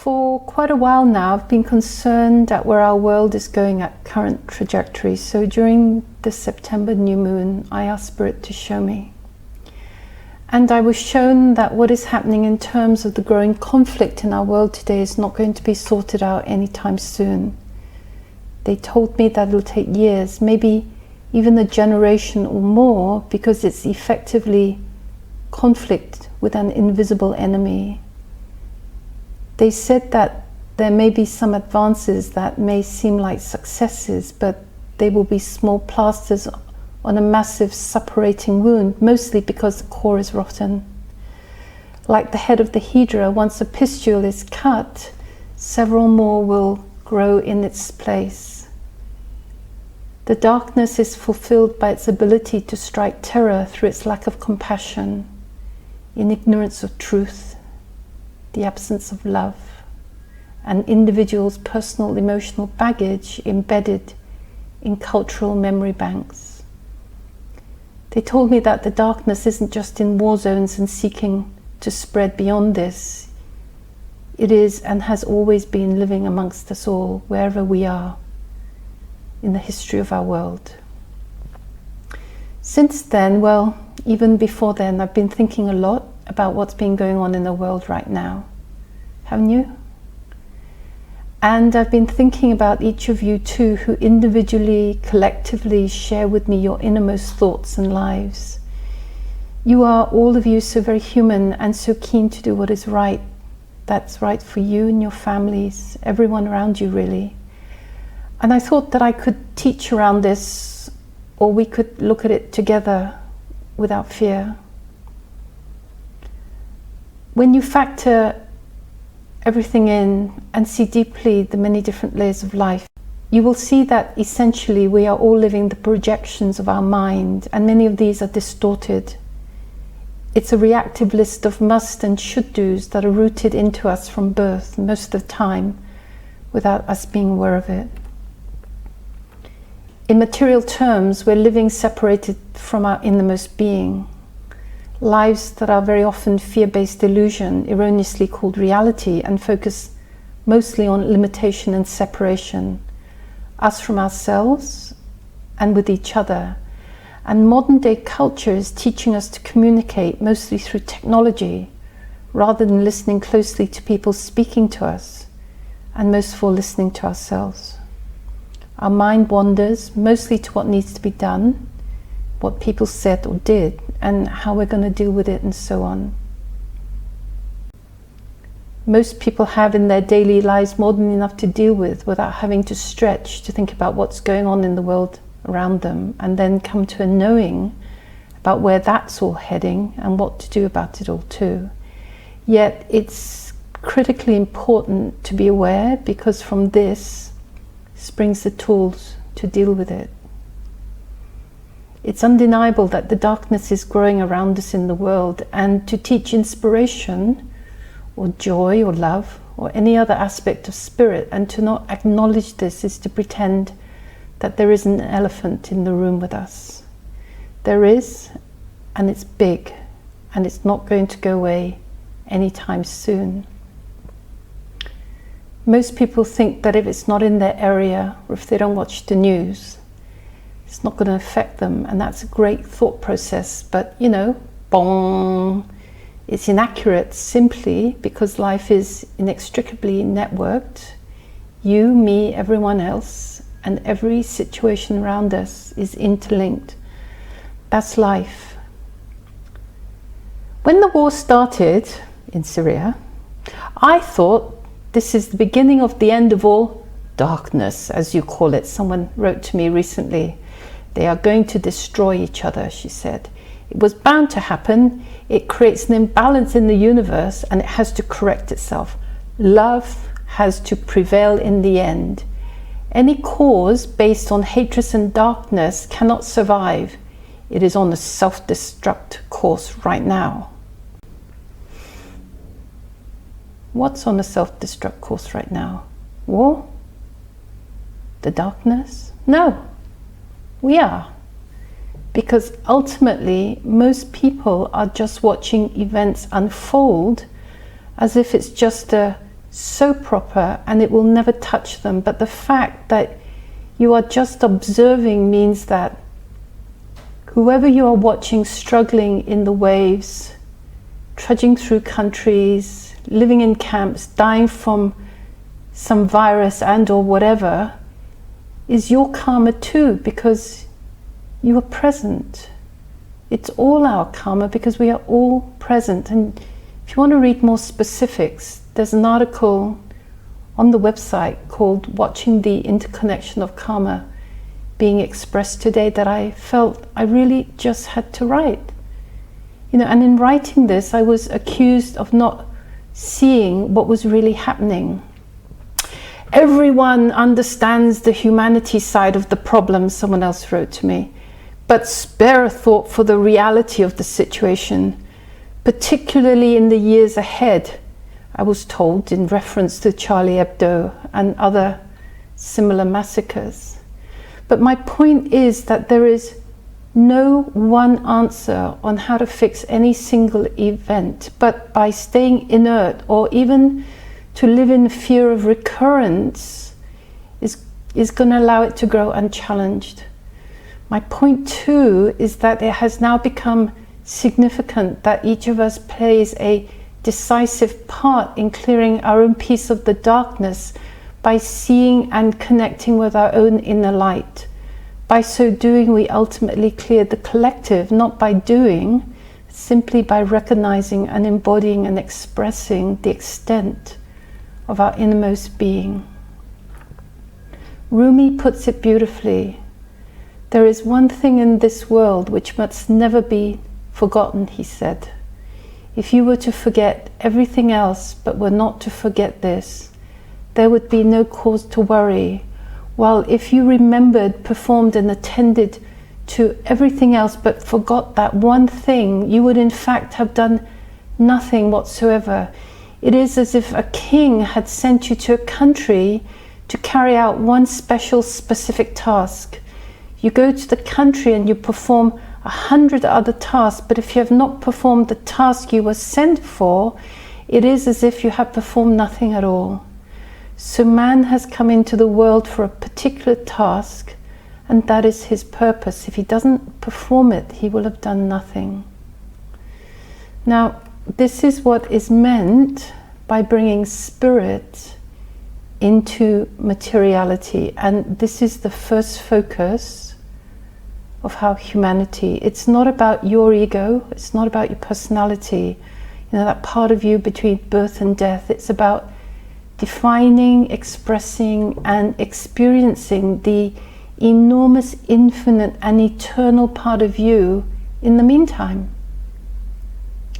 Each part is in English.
For quite a while now, I've been concerned at where our world is going at current trajectory. So during the September new moon, I asked Spirit to show me. And I was shown that what is happening in terms of the growing conflict in our world today is not going to be sorted out anytime soon. They told me that it'll take years, maybe even a generation or more, because it's effectively conflict with an invisible enemy. They said that there may be some advances that may seem like successes, but they will be small plasters on a massive suppurating wound, mostly because the core is rotten. Like the head of the Hydra, once a pistule is cut, several more will grow in its place. The darkness is fulfilled by its ability to strike terror through its lack of compassion, in ignorance of truth, the absence of love, and individuals' personal emotional baggage embedded in cultural memory banks. They told me that the darkness isn't just in war zones and seeking to spread beyond this. It is and has always been living amongst us all, wherever we are in the history of our world. Since then, well, even before then, I've been thinking a lot about what's been going on in the world right now. Haven't you? And I've been thinking about each of you too, who individually, collectively share with me your innermost thoughts and lives. You are, all of you, so very human and so keen to do what is right. That's right for you and your families, everyone around you really. And I thought that I could teach around this, or we could look at it together without fear. When you factor everything in and see deeply the many different layers of life, you will see that essentially we are all living the projections of our mind, and many of these are distorted. It's a reactive list of must and should do's that are rooted into us from birth, most of the time, without us being aware of it. In material terms, we're living separated from our innermost being. Lives that are very often fear-based illusion, erroneously called reality, and focus mostly on limitation and separation, us from ourselves and with each other. And modern day culture is teaching us to communicate mostly through technology, rather than listening closely to people speaking to us, and most of all listening to ourselves. Our mind wanders mostly to what needs to be done, what people said or did, and how we're going to deal with it, and so on. Most people have in their daily lives more than enough to deal with without having to stretch to think about what's going on in the world around them, and then come to a knowing about where that's all heading and what to do about it all too. Yet it's critically important to be aware, because from this springs the tools to deal with it. It's undeniable that the darkness is growing around us in the world, and to teach inspiration or joy or love or any other aspect of spirit and to not acknowledge this is to pretend that there isn't an elephant in the room with us. There is, and it's big, and it's not going to go away anytime soon. Most people think that if it's not in their area, or if they don't watch the news, it's not going to affect them, and that's a great thought process, but you know, bong, it's inaccurate simply because life is inextricably networked. You, me, everyone else, and every situation around us is interlinked. That's life. When the war started in Syria, I thought this is the beginning of the end of all darkness, as you call it. Someone wrote to me recently, they are going to destroy each other, she said. It was bound to happen. It creates an imbalance in the universe and it has to correct itself. Love has to prevail in the end. Any cause based on hatred and darkness cannot survive. It is on a self-destruct course right now. What's on a self-destruct course right now? War? The darkness? No, we are. Because ultimately, most people are just watching events unfold as if it's just a so proper and it will never touch them. But the fact that you are just observing means that whoever you are watching struggling in the waves, trudging through countries, living in camps, dying from some virus and or whatever, is your karma too, because you are present. It's all our karma because we are all present. And if you want to read more specifics, there's an article on the website called Watching the Interconnection of Karma Being Expressed Today that I felt I really just had to write. You know, and in writing this, I was accused of not seeing what was really happening. Everyone understands the humanity side of the problem, someone else wrote to me, but spare a thought for the reality of the situation, particularly in the years ahead, I was told, in reference to Charlie Hebdo and other similar massacres. But my point is that there is no one answer on how to fix any single event, but by staying inert or even to live in fear of recurrence is going to allow it to grow unchallenged. My point too is that it has now become significant that each of us plays a decisive part in clearing our own piece of the darkness by seeing and connecting with our own inner light. By so doing, we ultimately clear the collective, not by doing, simply by recognizing and embodying and expressing the extent of our innermost being. Rumi puts it beautifully. There is one thing in this world which must never be forgotten, he said. If you were to forget everything else but were not to forget this, there would be no cause to worry, while if you remembered, performed and attended to everything else but forgot that one thing, you would in fact have done nothing whatsoever. It is as if a king had sent you to a country to carry out one special specific task. You go to the country and you perform 100 other tasks, but if you have not performed the task you were sent for, it is as if you have performed nothing at all. So man has come into the world for a particular task, and that is his purpose. If he doesn't perform it, he will have done nothing. Now, this is what is meant by bringing spirit into materiality, and this is the first focus of how humanity. It's not about your ego, it's not about your personality, you know, that part of you between birth and death. It's about defining, expressing and experiencing the enormous, infinite and eternal part of you in the meantime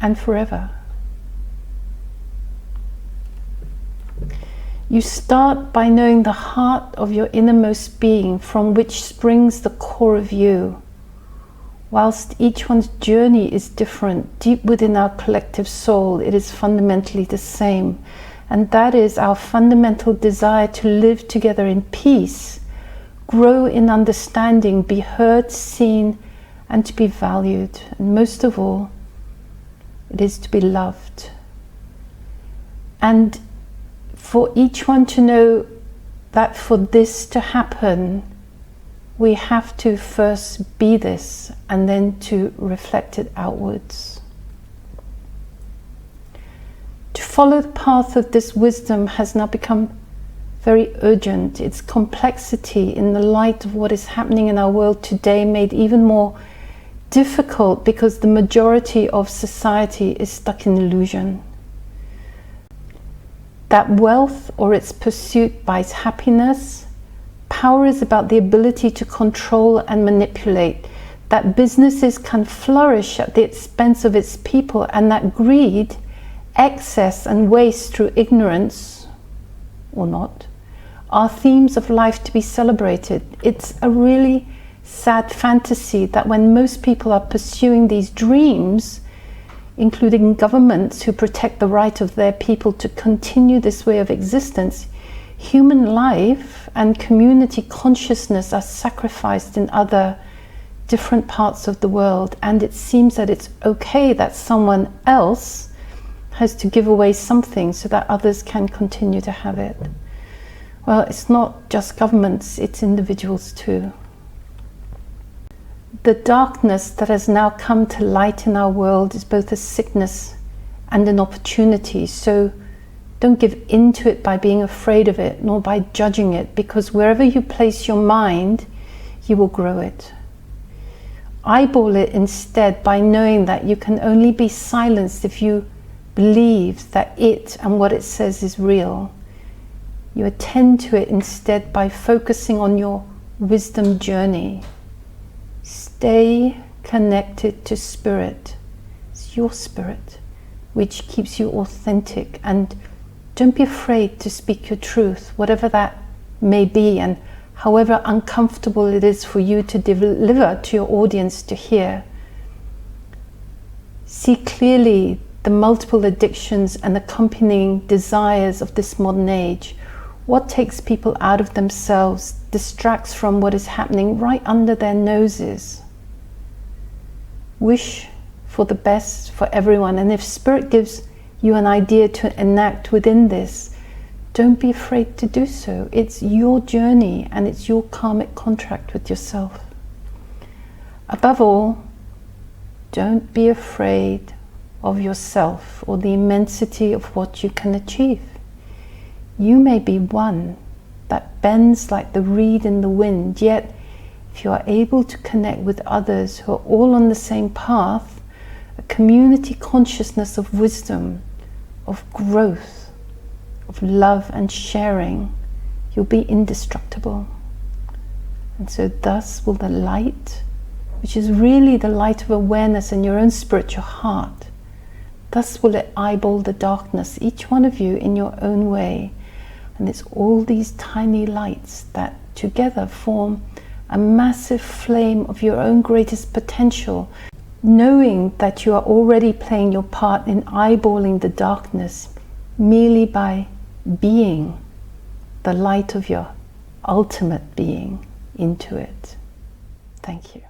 and forever. You start by knowing the heart of your innermost being, from which springs the core of you. Whilst each one's journey is different, deep within our collective soul, it is fundamentally the same. And that is our fundamental desire to live together in peace, grow in understanding, be heard, seen, and to be valued. And most of all, it is to be loved. And for each one to know that for this to happen, we have to first be this and then to reflect it outwards. To follow the path of this wisdom has now become very urgent. Its complexity in the light of what is happening in our world today made even more difficult because the majority of society is stuck in illusion. That wealth or its pursuit buys happiness. Power is about the ability to control and manipulate. That businesses can flourish at the expense of its people, and that greed, excess and waste through ignorance, or not, are themes of life to be celebrated. It's a really sad fantasy that when most people are pursuing these dreams, including governments who protect the right of their people to continue this way of existence, human life and community consciousness are sacrificed in other different parts of the world. And it seems that it's okay that someone else has to give away something so that others can continue to have it. Well, it's not just governments, it's individuals too. The darkness that has now come to light in our world is both a sickness and an opportunity. So don't give in to it by being afraid of it, nor by judging it, because wherever you place your mind, you will grow it. Eyeball it instead by knowing that you can only be silenced if you believe that it and what it says is real. You attend to it instead by focusing on your wisdom journey. Stay connected to spirit. It's your spirit which keeps you authentic, and don't be afraid to speak your truth, whatever that may be and however uncomfortable it is for you to deliver to your audience to hear. See clearly the multiple addictions and accompanying desires of this modern age. What takes people out of themselves distracts from what is happening right under their noses. Wish for the best for everyone, and if Spirit gives you an idea to enact within this, don't be afraid to do so. It's your journey and it's your karmic contract with yourself. Above all, don't be afraid of yourself or the immensity of what you can achieve. You may be one that bends like the reed in the wind, yet if you are able to connect with others who are all on the same path, a community consciousness of wisdom, of growth, of love and sharing, you'll be indestructible. And so thus will the light, which is really the light of awareness in your own spiritual heart, thus will it eyeball the darkness, each one of you in your own way. And it's all these tiny lights that together form a massive flame of your own greatest potential, knowing that you are already playing your part in eyeballing the darkness merely by being the light of your ultimate being into it. Thank you.